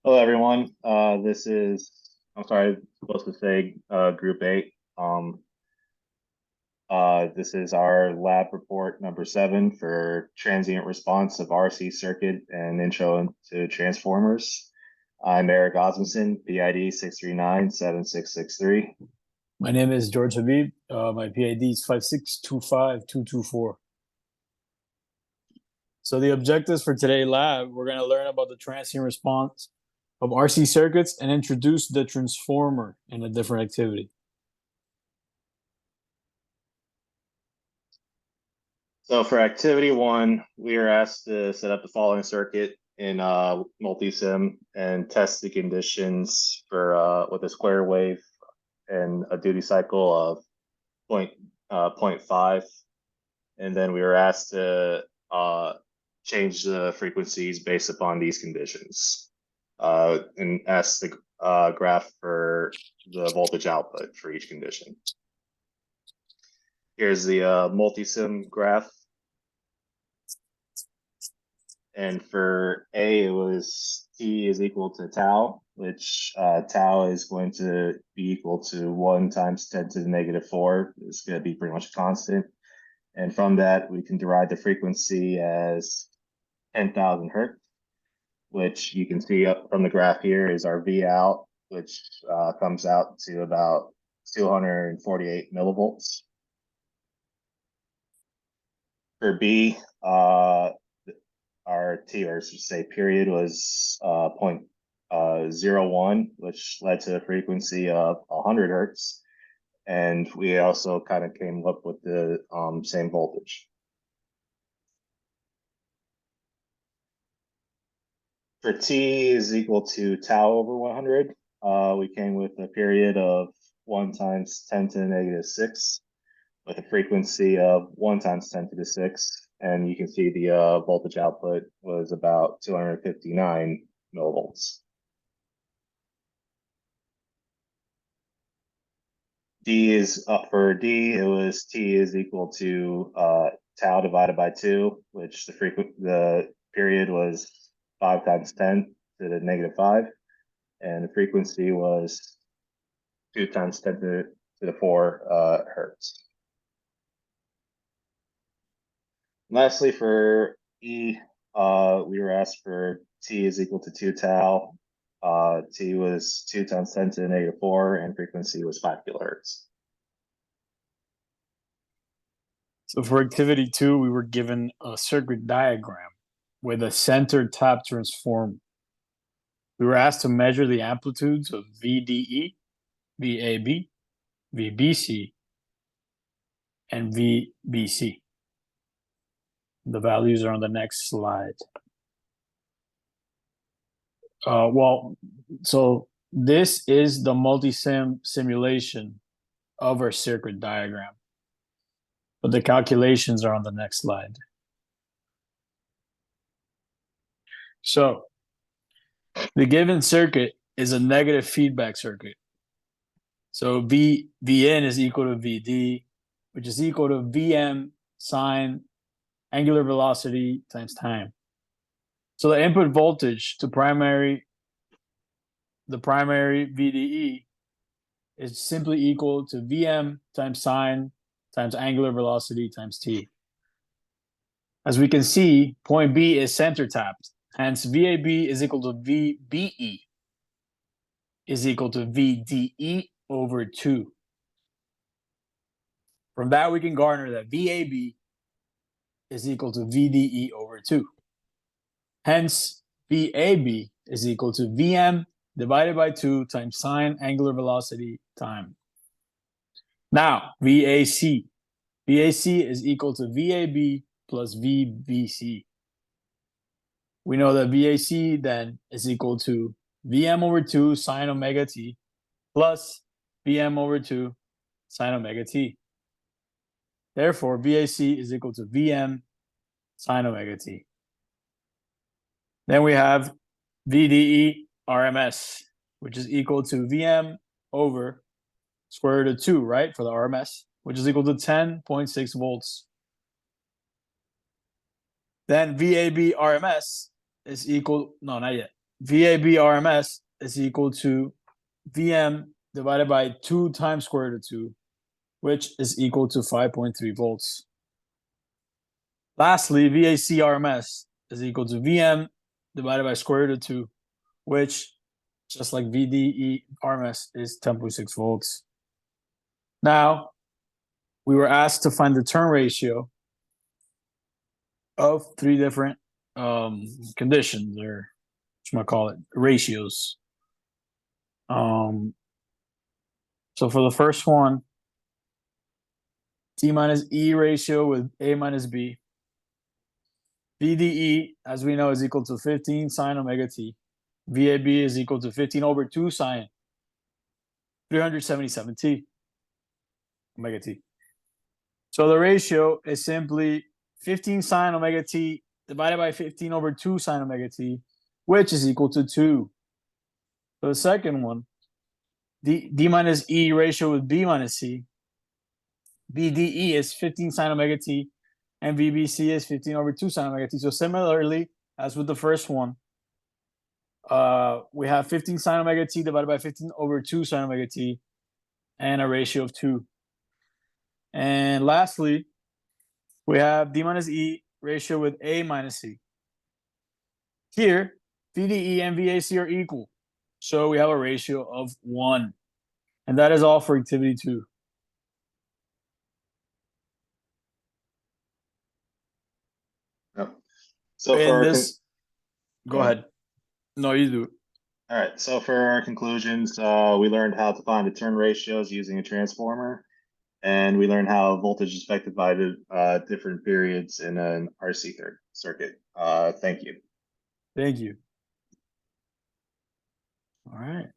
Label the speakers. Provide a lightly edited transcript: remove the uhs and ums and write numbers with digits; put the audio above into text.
Speaker 1: Hello, everyone. I'm sorry, I'm supposed to say Group 8. This is our lab report number 7 for transient response of RC circuit and intro to transformers. I'm Eric Osmundsen, PID 6397663.
Speaker 2: My name is George Habib. My PID is 5625224. So the objectives for today's lab, we're going to learn about the transient response of RC circuits and introduce the transformer in a different activity.
Speaker 1: So for activity 1, we are asked to set up the following circuit in multisim and test the conditions for with a square wave and a duty cycle of 0.5. And then we were asked to change the frequencies based upon these conditions and ask the graph for the voltage output for each condition. Here's the multisim graph. And for A, it was T is equal to tau, which tau is going to be equal to 1 times 10 to the negative 4. It's going to be pretty much constant. And from that, we can derive the frequency as 10,000 hertz, which you can see up from the graph here is our V out, which comes out to about 248 millivolts. For B, our T, or should say period, was 0.01, which led to a frequency of 100 hertz. And we also kind of came up with the same voltage. For T is equal to tau over 100, we came with a period of 1 times 10 to the negative 6 with a frequency of 1 times 10 to the 6. And you can see the voltage output was about 259 millivolts. D is for D, it was T is equal to tau divided by 2, which the period was 5 times 10 to the negative 5, and the frequency was 2 times 10 to the 4 hertz. Lastly, for E, we were asked for T is equal to 2 tau. T was 2 times 10 to the negative 4, and frequency was 5 kilohertz.
Speaker 2: So for activity 2, we were given a circuit diagram with a center tap transformer. We were asked to measure the amplitudes of VDE, VAB, VBC, and VBC. The values are on the next slide. So this is the multisim simulation of our circuit diagram, but the calculations are on the next slide. So the given circuit is a negative feedback circuit. So Vn is equal to Vd, which is equal to Vm sine angular velocity times time. So the input voltage to the primary VDE is simply equal to Vm times sine times angular velocity times t. As we can see, point B is center tapped. Hence, VAB is equal to VBE is equal to VDE over 2. From that, we can garner that VAB is equal to VDE over 2. Hence, VAB is equal to Vm divided by 2 times sine angular velocity time. Now, VAC. VAC is equal to VAB plus VBC. We know that VAC then is equal to Vm over 2 sine omega t plus Vm over 2 sine omega t. Therefore, VAC is equal to Vm sine omega t. Then we have VDE RMS, which is equal to Vm over square root of 2, right, for the RMS, which is equal to 10.6 volts. Then VAB RMS is equal, no, not yet. VAB RMS is equal to VM divided by 2 times square root of 2, which is equal to 5.3 volts. Lastly, VAC RMS is equal to VM divided by square root of 2, which, just like VDE RMS, is 10.6 volts. Now, we were asked to find the turn ratio of 3 different conditions, or what you might call it, ratios. So for the first one, T minus E ratio with A minus B. VDE, as we know, is equal to 15 sine omega t. VAB is equal to 15 over 2 sine 377 t omega t. So the ratio is simply 15 sine omega t divided by 15 over 2 sine omega t, which is equal to 2. For the second one, D minus E ratio with B minus C. VDE is 15 sine omega t, and VBC is 15 over 2 sine omega t. So similarly, as with the first one, we have 15 sine omega t divided by 15 over 2 sine omega t, and a ratio of 2. And lastly, we have D minus E ratio with A minus C. Here, VDE and VAC are equal, so we have a ratio of 1. And that is all for activity 2.
Speaker 1: Yep. So
Speaker 2: In
Speaker 1: for our
Speaker 2: this, go ahead. No, you do.
Speaker 1: All right. So for our conclusions, we learned how to find the turn ratios using a transformer, and we learned how voltage is affected by the different periods in an RC circuit. Thank you.
Speaker 2: Thank you. All right.